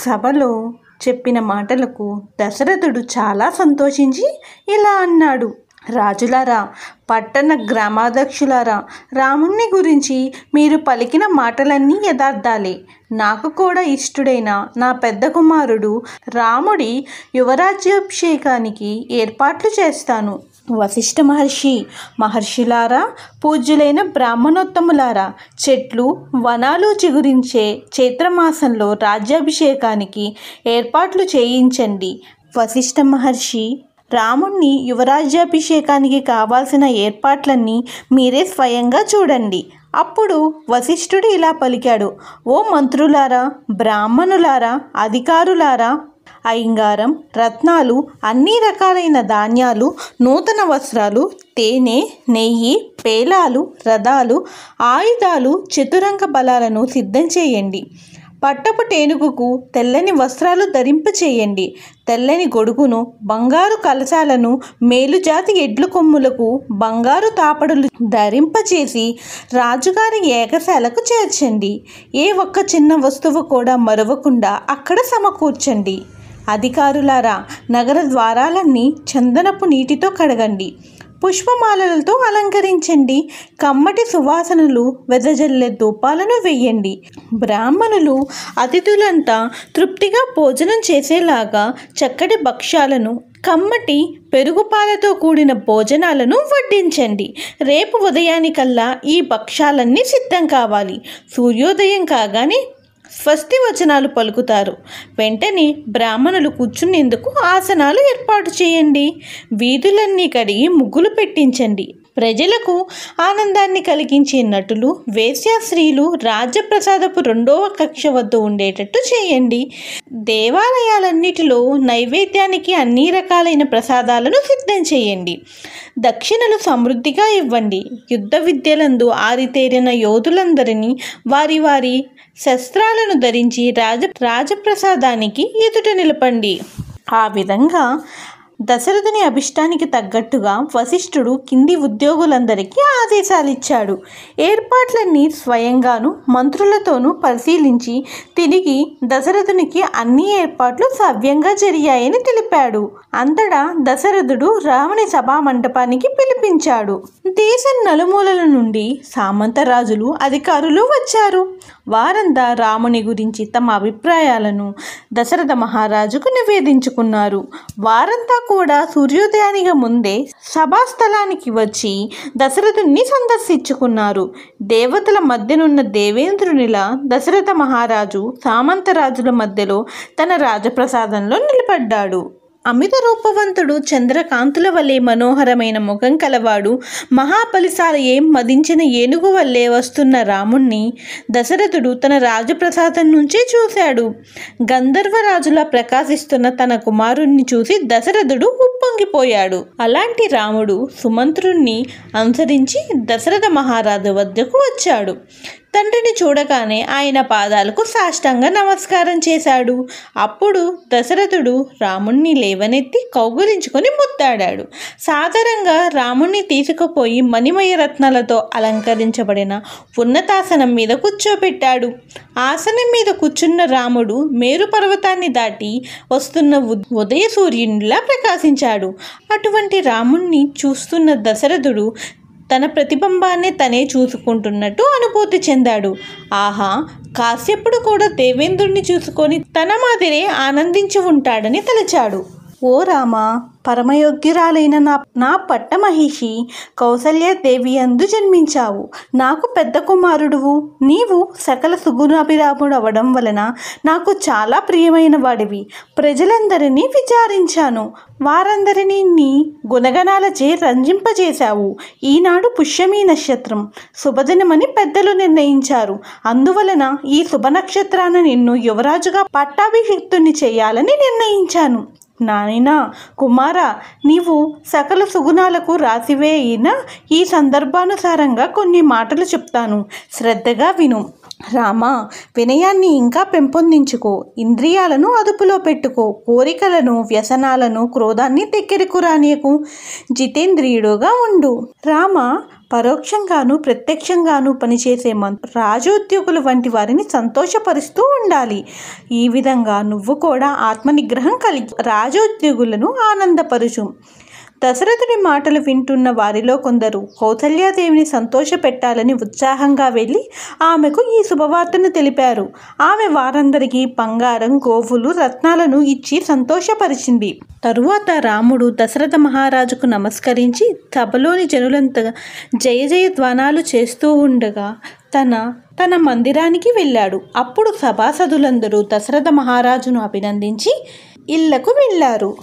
సభలో చెప్పిన మాటలకు దశరథుడు చాలా సంతోషించి ఇలా అన్నాడు: రాజులారా, పట్టణ గ్రామాధ్యక్షులారా, రాముణ్ణి గురించి మీరు పలికిన మాటలన్నీ యథార్థాలే. నాకు కూడా ఇష్టుడైన నా పెద్ద కుమారుడు రాముడి యువరాజ్యాభిషేకానికి ఏర్పాట్లు చేస్తాను. వశిష్ఠ మహర్షులారా, పూజ్యులైన బ్రాహ్మణోత్తములారా, చెట్లు వనాలు చిగురించే చైత్రమాసంలో రాజ్యాభిషేకానికి ఏర్పాట్లు చేయించండి. వశిష్ఠ మహర్షి రాముణ్ణి యువరాజ్యాభిషేకానికి కావాల్సిన ఏర్పాట్లన్నీ మీరే స్వయంగా చూడండి. అప్పుడు వశిష్ఠుడు ఇలా పలికాడు: ఓ మంత్రులారా, బ్రాహ్మణులారా, అధికారులారా, అయింగారం, రత్నాలు, అన్ని రకాలైన ధాన్యాలు, నూతన వస్త్రాలు, తేనె, నెయ్యి, పేలాలు, రథాలు, ఆయుధాలు, చతురంగ బలాలను సిద్ధం చేయండి. పట్టపు టేనుగుకు తెల్లని వస్త్రాలు ధరింపచేయండి. తెల్లని గొడుగును, బంగారు కలశాలను, మేలుజాతి ఎడ్ల కొమ్ములకు బంగారు తాపడులు ధరింపచేసి రాజుగారి ఏకశాలకు చేర్చండి. ఏ ఒక్క చిన్న వస్తువు కూడా మరవకుండా అక్కడ సమకూర్చండి. అధికారులారా, నగర ద్వారాలన్నీ చందనపు నీటితో కడగండి. పుష్పమాలలతో అలంకరించండి. కమ్మటి సువాసనలు వెదజల్లే ధూపాలను వేయండి. బ్రాహ్మణులు, అతిథులంతా తృప్తిగా భోజనం చేసేలాగా చక్కటి భక్ష్యాలను, కమ్మటి పెరుగుపాలతో కూడిన భోజనాలను వడ్డించండి. రేపు ఉదయానికల్లా ఈ భక్ష్యాలన్నీ సిద్ధం కావాలి. సూర్యోదయం కాగానే స్వస్తి వచనాలు పలుకుతారు. వెంటనే బ్రాహ్మణులు కూర్చునేందుకు ఆసనాలు ఏర్పాటు చేయండి. వీధులన్నీ కడిగి ముగ్గులు పెట్టించండి. ప్రజలకు ఆనందాన్ని కలిగించే నటులు, వేశ్యాస్త్రీలు రాజ్యప్రసాదపు 2వ కక్ష వద్ద ఉండేటట్టు చేయండి. దేవాలయాలన్నిటిలో నైవేద్యానికి అన్ని రకాలైన ప్రసాదాలను సిద్ధం చేయండి. దక్షిణలు సమృద్ధిగా ఇవ్వండి. యుద్ధ విద్యలందు ఆరితేరిన యోధులందరినీ వారి వారి శస్త్రాలను ధరించి రాజప్రసాదానికి ఎదుట నిలపండి. ఆ విధంగా దశరథుని అభిష్టానికి తగ్గట్టుగా వశిష్ఠుడు కింది ఉద్యోగులందరికీ ఆదేశాలిచ్చాడు. ఏర్పాట్లన్నీ స్వయంగాను మంత్రులతోనూ పరిశీలించి తిరిగి దశరథునికి అన్ని ఏర్పాట్లు సవ్యంగా జరిగాయని తెలిపాడు. అంతటా దశరథుడు రాముని సభా మంటపానికి పిలిపించాడు. దేశం నలుమూలల నుండి సామంతరాజులు, అధికారులు వచ్చారు. వారంతా రాముని గురించి తమ అభిప్రాయాలను దశరథ మహారాజుకు నివేదించుకున్నారు. వారంతా కూడా సూర్యోదయానికి ముందే సభాస్థలానికి వచ్చి దశరథుణ్ణి సందర్శించుకున్నారు. దేవతల మధ్యనున్న దేవేంద్రునిలా దశరథ మహారాజు సామంతరాజుల మధ్యలో తన రాజప్రసాదంలో నిలబడ్డాడు. అమిత రూపవంతుడు, చంద్రకాంతుల వలె మనోహరమైన ముఖం కలవాడు, మహాబలిశాలి మదించిన ఏనుగు వల్లే వస్తున్న రాముణ్ణి దశరథుడు తన రాజప్రసాదం నుంచే చూశాడు. గంధర్వరాజులా ప్రకాశిస్తున్న తన కుమారుణ్ణి చూసి దశరథుడు ఉప్పొంగిపోయాడు. అలాంటి రాముడు సుమంత్రుణ్ణి అనుసరించి దశరథ మహారాజు వద్దకు వచ్చాడు. తండ్రిని చూడగానే ఆయన పాదాలకు సాష్టాంగ నమస్కారం చేశాడు. అప్పుడు దశరథుడు రాముణ్ణి లేవనెత్తి కౌగిలించుకొని ముద్దాడాడు. సాదరంగా రాముణ్ణి తీసుకుపోయి మణిమయ రత్నాలతో అలంకరించబడిన ఉన్నతాసనం మీద కూర్చోబెట్టాడు. ఆసనం మీద కూర్చున్న రాముడు మేరు పర్వతాన్ని దాటి వస్తున్న ఉదయ సూర్యునిలా ప్రకాశించాడు. అటువంటి రాముణ్ణి చూస్తున్న దశరథుడు తన ప్రతిబింబాన్ని తనే చూసుకుంటున్నట్టు అనుభూతి చెందాడు. ఆహా, కాశ్యపుడు కూడా దేవేంద్రుణ్ణి చూసుకొని తన మాదిరే ఆనందించి ఉంటాడని తలచాడు. ఓ రామ, పరమయోగ్యురాలైన నా పట్టమహిషి కౌసల్యాదేవి అందు జన్మించావు. నాకు పెద్ద కుమారుడువు. నీవు సకల సుగుణాభిరాముడు అవడం వలన నాకు చాలా ప్రియమైన వాడివి. ప్రజలందరినీ విచారించాను. వారందరినీ నీ గుణగణాలచే రంజింపజేశావు. ఈనాడు పుష్యమీ నక్షత్రం శుభదినమని పెద్దలు నిర్ణయించారు. అందువలన ఈ శుభ నక్షత్రాన నిన్ను యువరాజుగా పట్టాభిషిక్తుని చేయాలని నిర్ణయించాను. నాయనా కుమారా, నీవు సకల సుగుణాలకు రాసివే అయినా ఈ సందర్భానుసారంగా కొన్ని మాటలు చెప్తాను, శ్రద్ధగా విను. రామ, వినయాన్ని ఇంకా పెంపొందించుకో. ఇంద్రియాలను అదుపులో పెట్టుకో. కోరికలను, వ్యసనాలను, క్రోధాన్ని దగ్గరకు రానియకు. జితేంద్రియుడుగా ఉండు. రామ, పరోక్షంగాను ప్రత్యక్షంగాను పనిచేసే రాజోద్యోగుల వంటి వారిని సంతోషపరుస్తూ ఉండాలి. ఈ విధంగా నువ్వు కూడా ఆత్మనిగ్రహం కలిగి రాజోద్యోగులను ఆనందపరుచు. దశరథుడి మాటలు వింటున్న వారిలో కొందరు కౌసల్యాదేవిని సంతోషపెట్టాలని ఉత్సాహంగా వెళ్ళి ఆమెకు ఈ శుభవార్తను తెలిపారు. ఆమె వారందరికీ బంగారం, గోవులు, రత్నాలను ఇచ్చి సంతోషపరిచింది. తరువాత రాముడు దశరథ మహారాజుకు నమస్కరించి సభలోని జనులంతా జయ జయ ధ్వానాలు చేస్తూ ఉండగా తన మందిరానికి వెళ్ళాడు. అప్పుడు సభాసదులందరూ దశరథ మహారాజును అభినందించి ఇళ్లకు వెళ్ళారు.